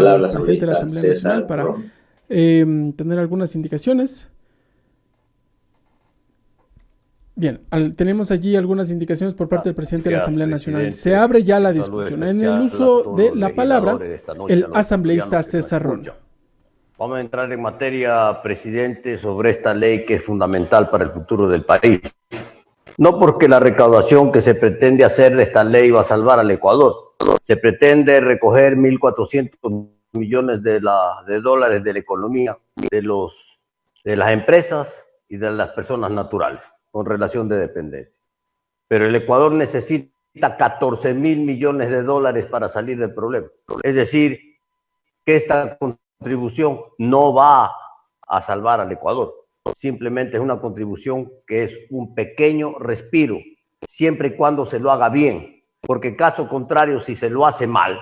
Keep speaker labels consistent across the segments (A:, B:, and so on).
A: Palabra,
B: al presidente de la
A: asambleísta
B: Asamblea Nacional
A: César
B: para
A: Ron.
B: tener algunas indicaciones. Bien, tenemos allí algunas indicaciones por parte del presidente de la
C: Gracias,
B: Asamblea Nacional. Se
C: presidente.
B: abre ya la
C: Un saludo
B: discusión. En el
C: especial a
B: uso
C: todos
B: de
C: los
B: la palabra,
C: legisladores de esta noche, a
B: el
C: los
B: asambleísta
C: ecuatorianos que nos
B: César Ron.
C: escuchan. Vamos a entrar en materia, presidente, sobre esta ley que es fundamental para el futuro del país. No porque la recaudación que se pretende hacer de esta ley va a salvar al Ecuador. Se pretende recoger 1.400 millones de dólares de la economía de las empresas y de las personas naturales con relación de dependencia. Pero el Ecuador necesita 14.000 millones de dólares para salir del problema. Es decir, que esta contribución no va a salvar al Ecuador. Simplemente es una contribución que es un pequeño respiro, siempre y cuando se lo haga bien. Porque caso contrario, si se lo hace mal,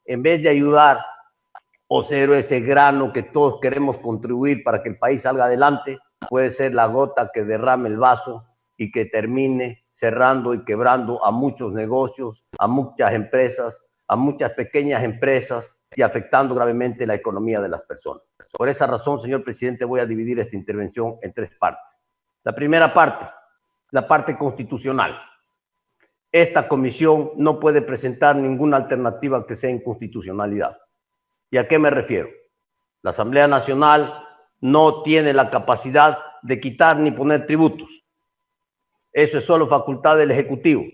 C: en vez de ayudar o ser ese grano que todos queremos contribuir para que el país salga adelante, puede ser la gota que derrame el vaso y que termine cerrando y quebrando a muchos negocios, a muchas empresas, a muchas pequeñas empresas y afectando gravemente la economía de las personas. Por esa razón, señor presidente, voy a dividir esta intervención en tres partes. La primera parte, la parte constitucional. Esta comisión no puede presentar ninguna alternativa que sea inconstitucionalidad. ¿Y a qué me refiero? La Asamblea Nacional no tiene la capacidad de quitar ni poner tributos. Eso es solo facultad del Ejecutivo.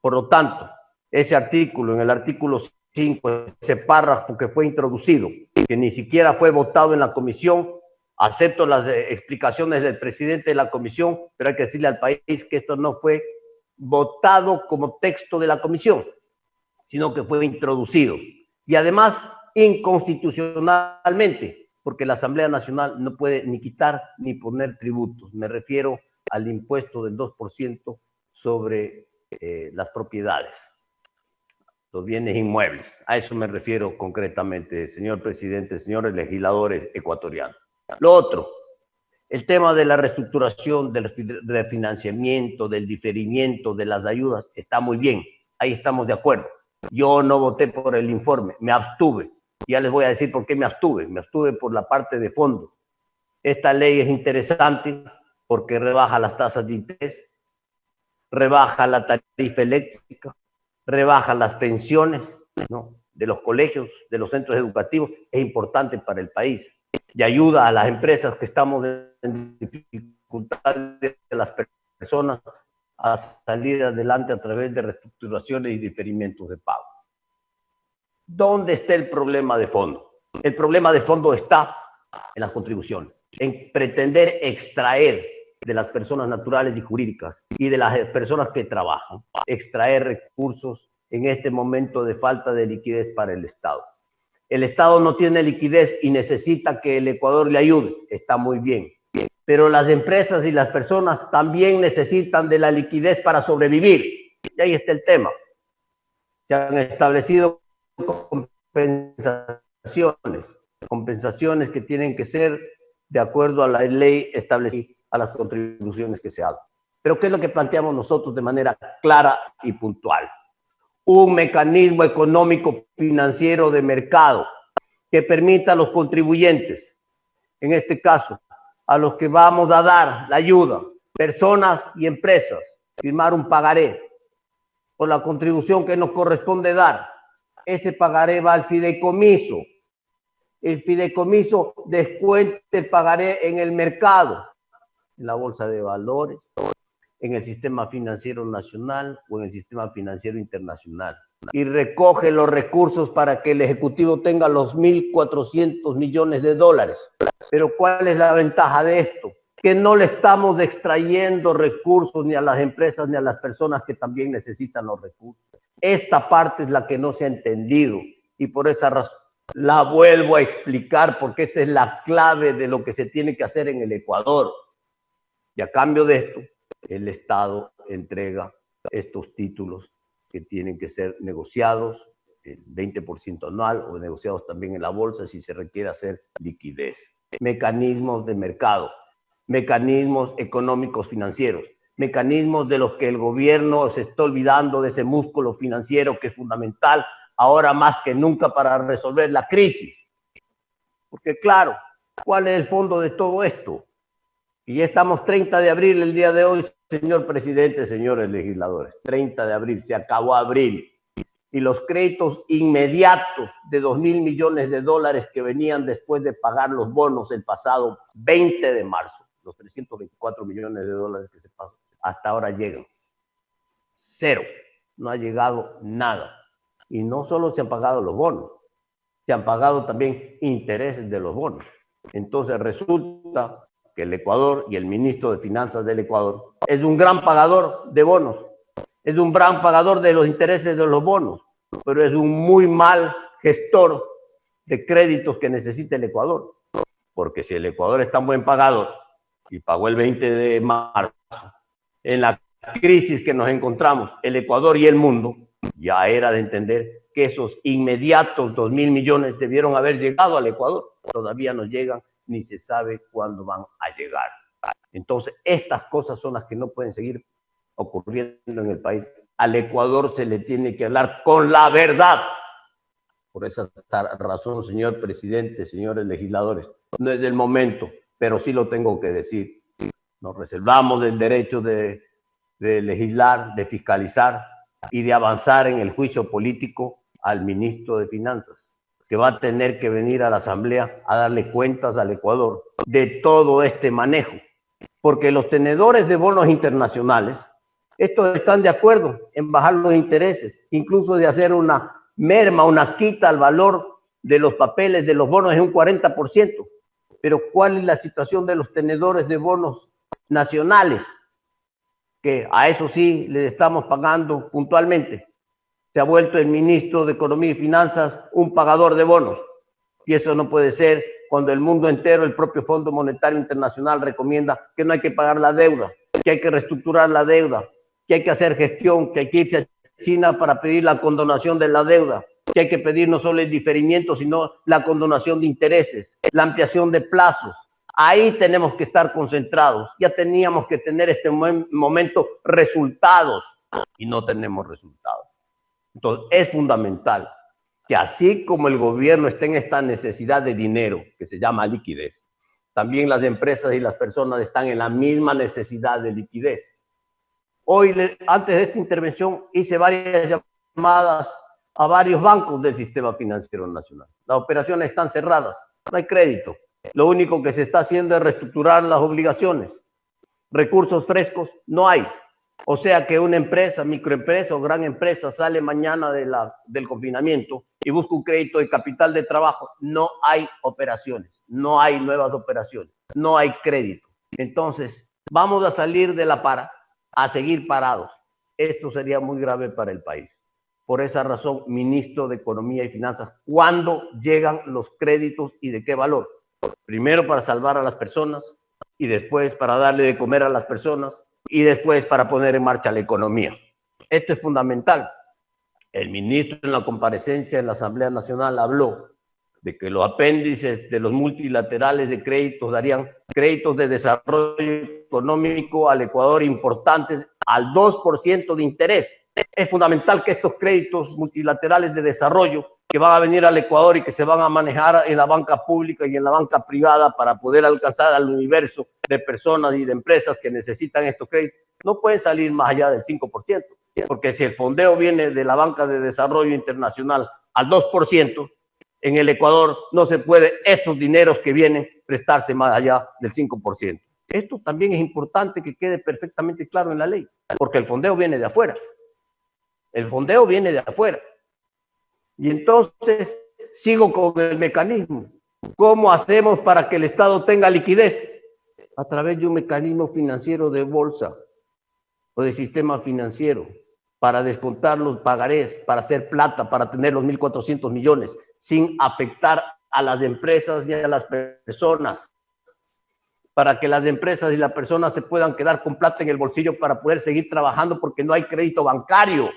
C: Por lo tanto, ese artículo, en el artículo 5, ese párrafo que fue introducido, que ni siquiera fue votado en la comisión, acepto las explicaciones del presidente de la comisión, pero hay que decirle al país que esto no fue votado como texto de la comisión, sino que fue introducido. Y además, inconstitucionalmente, porque la Asamblea Nacional no puede ni quitar ni poner tributos. Me refiero al impuesto del 2% sobre las propiedades, los bienes inmuebles. A eso me refiero concretamente, señor presidente, señores legisladores ecuatorianos. Lo otro, el tema de la reestructuración, del financiamiento, del diferimiento de las ayudas, está muy bien, ahí estamos de acuerdo. Yo no voté por el informe, me abstuve. Ya les voy a decir por qué me abstuve. Me abstuve por la parte de fondo. Esta ley es interesante porque rebaja las tasas de interés, rebaja la tarifa eléctrica, rebaja las pensiones, ¿no?, de los colegios, de los centros educativos. Es importante para el país y ayuda a las empresas que estamos en dificultad, de las personas a salir adelante a través de reestructuraciones y diferimientos de pago. ¿Dónde está el problema de fondo? El problema de fondo está en las contribuciones, en pretender extraer de las personas naturales y jurídicas y de las personas que trabajan, extraer recursos en este momento de falta de liquidez para el Estado. El Estado no tiene liquidez y necesita que el Ecuador le ayude. Está muy bien. Pero las empresas y las personas también necesitan de la liquidez para sobrevivir. Y ahí está el tema. Se han establecido compensaciones que tienen que ser de acuerdo a la ley establecida, a las contribuciones que se hagan. Pero ¿qué es lo que planteamos nosotros de manera clara y puntual? Un mecanismo económico financiero de mercado que permita a los contribuyentes, en este caso, a los que vamos a dar la ayuda, personas y empresas, firmar un pagaré por la contribución que nos corresponde dar. Ese pagaré va al fideicomiso. El fideicomiso descuente el pagaré en el mercado, en la bolsa de valores, en el sistema financiero nacional o en el sistema financiero internacional. Y recoge los recursos para que el Ejecutivo tenga los 1.400 millones de dólares. Pero ¿cuál es la ventaja de esto? Que no le estamos extrayendo recursos ni a las empresas ni a las personas que también necesitan los recursos. Esta parte es la que no se ha entendido y por esa razón la vuelvo a explicar, porque esta es la clave de lo que se tiene que hacer en el Ecuador. Y a cambio de esto, el Estado entrega estos títulos que tienen que ser negociados, el 20% anual, o negociados también en la bolsa si se requiere hacer liquidez. Mecanismos de mercado, mecanismos económicos financieros, mecanismos de los que el gobierno se está olvidando, de ese músculo financiero que es fundamental ahora más que nunca para resolver la crisis. Porque claro, ¿cuál es el fondo de todo esto? Y ya estamos 30 de abril el día de hoy, señor presidente, señores legisladores. 30 de abril, se acabó abril. Y los créditos inmediatos de 2.000 millones de dólares que venían después de pagar los bonos el pasado 20 de marzo, los 324 millones de dólares que se pasan, hasta ahora llegan. Cero. No ha llegado nada. Y no solo se han pagado los bonos, se han pagado también intereses de los bonos. Entonces resulta que el Ecuador y el ministro de Finanzas del Ecuador es un gran pagador de bonos, es un gran pagador de los intereses de los bonos, pero es un muy mal gestor de créditos que necesita el Ecuador. Porque si el Ecuador es tan buen pagador y pagó el 20 de marzo, en la crisis que nos encontramos, el Ecuador y el mundo, ya era de entender que esos inmediatos 2.000 millones debieron haber llegado al Ecuador. Todavía no llegan, ni se sabe cuándo van a llegar. Entonces, estas cosas son las que no pueden seguir ocurriendo en el país. Al Ecuador se le tiene que hablar con la verdad. Por esa razón, señor presidente, señores legisladores, no es del momento, pero sí lo tengo que decir. Nos reservamos el derecho de legislar, de fiscalizar y de avanzar en el juicio político al ministro de Finanzas, que va a tener que venir a la Asamblea a darle cuentas al Ecuador de todo este manejo. Porque los tenedores de bonos internacionales, estos están de acuerdo en bajar los intereses, incluso de hacer una merma, una quita al valor de los papeles de los bonos en un 40%. Pero ¿cuál es la situación de los tenedores de bonos nacionales? Que a eso sí le estamos pagando puntualmente. Se ha vuelto el ministro de Economía y Finanzas un pagador de bonos. Y eso no puede ser cuando el mundo entero, el propio Fondo Monetario Internacional recomienda que no hay que pagar la deuda, que hay que reestructurar la deuda, que hay que hacer gestión, que hay que irse a China para pedir la condonación de la deuda, que hay que pedir no solo el diferimiento, sino la condonación de intereses, la ampliación de plazos. Ahí tenemos que estar concentrados. Ya teníamos que tener este momento resultados y no tenemos resultados. Entonces es fundamental que así como el gobierno está en esta necesidad de dinero, que se llama liquidez, también las empresas y las personas están en la misma necesidad de liquidez. Hoy, antes de esta intervención, hice varias llamadas a varios bancos del sistema financiero nacional. Las operaciones están cerradas, no hay crédito. Lo único que se está haciendo es reestructurar las obligaciones. Recursos frescos no hay. O sea que una empresa, microempresa o gran empresa sale mañana del confinamiento y busca un crédito de capital de trabajo. No hay operaciones, no hay nuevas operaciones, no hay crédito. Entonces, vamos a salir de la para a seguir parados. Esto sería muy grave para el país. Por esa razón, ministro de Economía y Finanzas, ¿cuándo llegan los créditos y de qué valor? Primero para salvar a las personas y después para darle de comer a las personas y después para poner en marcha la economía. Esto es fundamental. El ministro en la comparecencia en la Asamblea Nacional habló de que los apéndices de los multilaterales de créditos darían créditos de desarrollo económico al Ecuador importantes al 2% de interés. Es fundamental que estos créditos multilaterales de desarrollo que van a venir al Ecuador y que se van a manejar en la banca pública y en la banca privada para poder alcanzar al universo de personas y de empresas que necesitan estos créditos, no pueden salir más allá del 5%, porque si el fondeo viene de la banca de desarrollo internacional al 2%, en el Ecuador no se puede esos dineros que vienen prestarse más allá del 5%. Esto también es importante que quede perfectamente claro en la ley, porque el fondeo viene de afuera. El fondeo viene de afuera. Y entonces sigo con el mecanismo. ¿Cómo hacemos para que el Estado tenga liquidez? A través de un mecanismo financiero de bolsa o de sistema financiero para descontar los pagarés, para hacer plata, para tener los 1.400 millones sin afectar a las empresas ni a las personas, para que las empresas y las personas se puedan quedar con plata en el bolsillo para poder seguir trabajando porque no hay crédito bancario,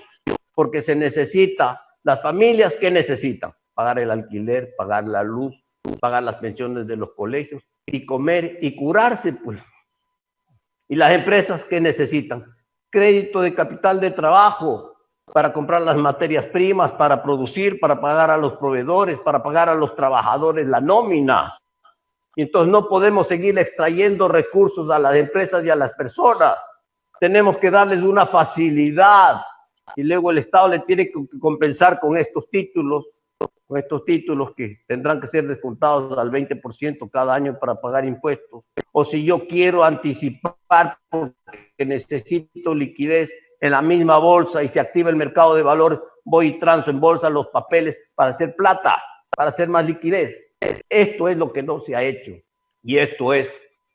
C: porque se necesita. Las familias, ¿qué necesitan? Pagar el alquiler, pagar la luz, pagar las pensiones de los colegios y comer y curarse, pues. Y las empresas, ¿qué necesitan? Crédito de capital de trabajo para comprar las materias primas, para producir, para pagar a los proveedores, para pagar a los trabajadores la nómina. Y entonces no podemos seguir extrayendo recursos a las empresas y a las personas. Tenemos que darles una facilidad y luego el Estado le tiene que compensar con estos títulos que tendrán que ser descontados al 20% cada año para pagar impuestos. O si yo quiero anticipar porque necesito liquidez en la misma bolsa y se activa el mercado de valores, voy y transo en bolsa los papeles para hacer plata, para hacer más liquidez. Esto es lo que no se ha hecho y esto es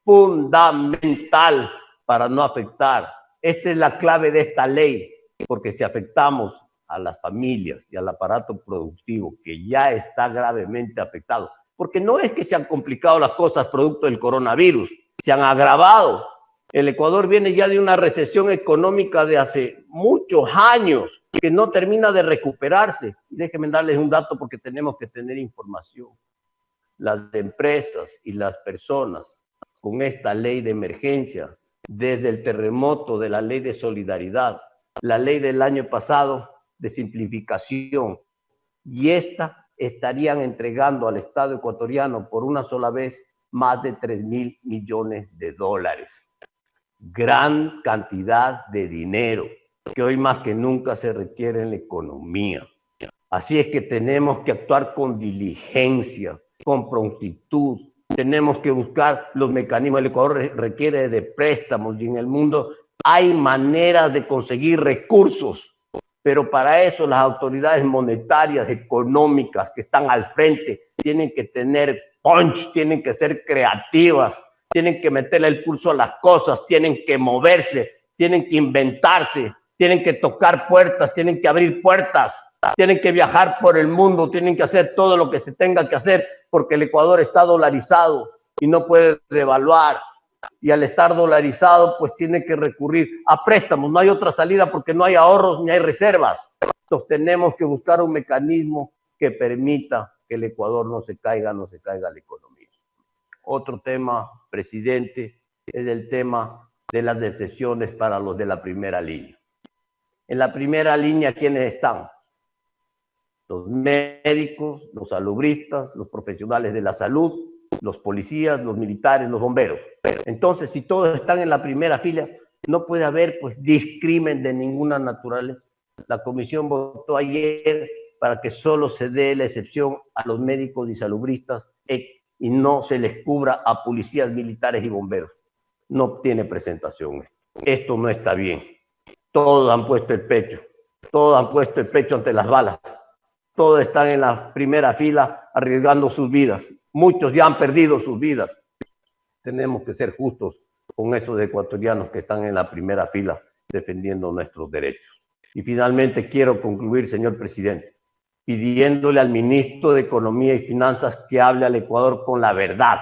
C: fundamental para no afectar. Esta es la clave de esta ley, porque si afectamos a las familias y al aparato productivo que ya está gravemente afectado, porque no es que se han complicado las cosas producto del coronavirus, se han agravado. El Ecuador viene ya de una recesión económica de hace muchos años que no termina de recuperarse. Déjenme darles un dato porque tenemos que tener información. Las empresas y las personas con esta ley de emergencia, desde el terremoto de la ley de solidaridad, la ley del año pasado de simplificación, y esta estarían entregando al Estado ecuatoriano por una sola vez más de 3.000 millones de dólares. Gran cantidad de dinero que hoy más que nunca se requiere en la economía. Así es que tenemos que actuar con diligencia, con prontitud. Tenemos que buscar los mecanismos. El Ecuador requiere de préstamos y en el mundo hay maneras de conseguir recursos, pero para eso las autoridades monetarias, económicas que están al frente tienen que tener punch, tienen que ser creativas, tienen que meterle el pulso a las cosas, tienen que moverse, tienen que inventarse, tienen que tocar puertas, tienen que abrir puertas, tienen que viajar por el mundo, tienen que hacer todo lo que se tenga que hacer, porque el Ecuador está dolarizado y no puede devaluar. Y al estar dolarizado, pues tiene que recurrir a préstamos. No hay otra salida porque no hay ahorros ni hay reservas. Entonces tenemos que buscar un mecanismo que permita que el Ecuador no se caiga la economía. Otro tema, presidente, es el tema de las detenciones para los de la primera línea. En la primera línea, ¿quiénes están? Los médicos, los salubristas, los profesionales de la salud, los policías, los militares, los bomberos. Entonces, si todos están en la primera fila, no puede haber pues discrimen de ninguna naturaleza. La comisión votó ayer para que solo se dé la excepción a los médicos y salubristas y no se les cubra a policías, militares y bomberos. No tiene presentación. Esto no está bien. Todos han puesto el pecho. Todos han puesto el pecho ante las balas. Todos están en la primera fila arriesgando sus vidas. Muchos ya han perdido sus vidas. Tenemos que ser justos con esos ecuatorianos que están en la primera fila defendiendo nuestros derechos. Y finalmente quiero concluir, señor presidente, pidiéndole al ministro de Economía y Finanzas que hable al Ecuador con la verdad.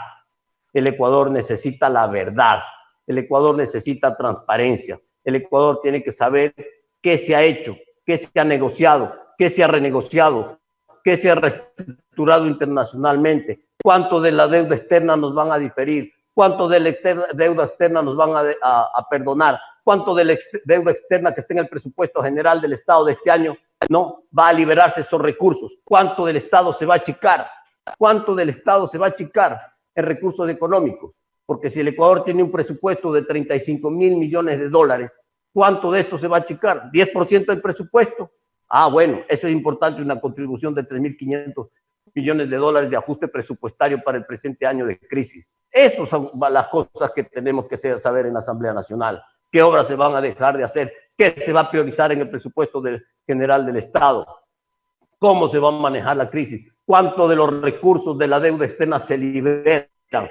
C: El Ecuador necesita la verdad. El Ecuador necesita transparencia. El Ecuador tiene que saber qué se ha hecho, qué se ha negociado, qué se ha renegociado, qué se ha reestructurado internacionalmente, cuánto de la deuda externa nos van a diferir, cuánto de la deuda externa nos van a perdonar, cuánto de la deuda externa que está en el presupuesto general del Estado de este año no va a liberarse esos recursos, cuánto del Estado se va a achicar, cuánto del Estado se va a achicar en recursos económicos, porque si el Ecuador tiene un presupuesto de 35.000 millones de dólares, ¿cuánto de esto se va a achicar? ¿10% del presupuesto? Ah, bueno, eso es importante, una contribución de 3.500 millones de dólares de ajuste presupuestario para el presente año de crisis. Esas son las cosas que tenemos que saber en la Asamblea Nacional. ¿Qué obras se van a dejar de hacer? ¿Qué se va a priorizar en el presupuesto general del Estado? ¿Cómo se va a manejar la crisis? ¿Cuánto de los recursos de la deuda externa se liberan? 1.000,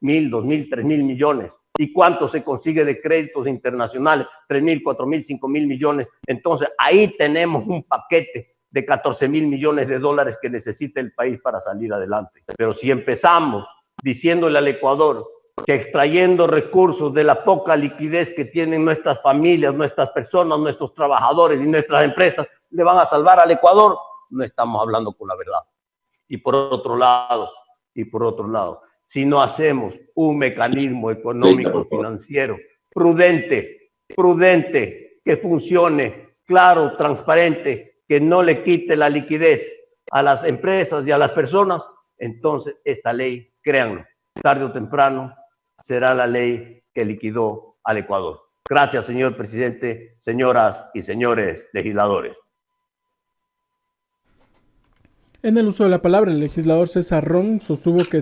C: 2.000, 3.000 millones. ¿Y cuánto se consigue de créditos internacionales? 3.000, 4.000, 5.000 millones. Entonces, ahí tenemos un paquete de 14.000 millones de dólares que necesita el país para salir adelante. Pero si empezamos diciéndole al Ecuador que extrayendo recursos de la poca liquidez que tienen nuestras familias, nuestras personas, nuestros trabajadores y nuestras empresas, le van a salvar al Ecuador, no estamos hablando con la verdad. Y por otro lado, si no hacemos un mecanismo económico financiero prudente, que funcione, claro, transparente, que no le quite la liquidez a las empresas y a las personas, entonces esta ley, créanlo, tarde o temprano será la ley que liquidó al Ecuador. Gracias, señor presidente, señoras y señores legisladores.
B: En el uso de la palabra, el legislador César Ron sostuvo que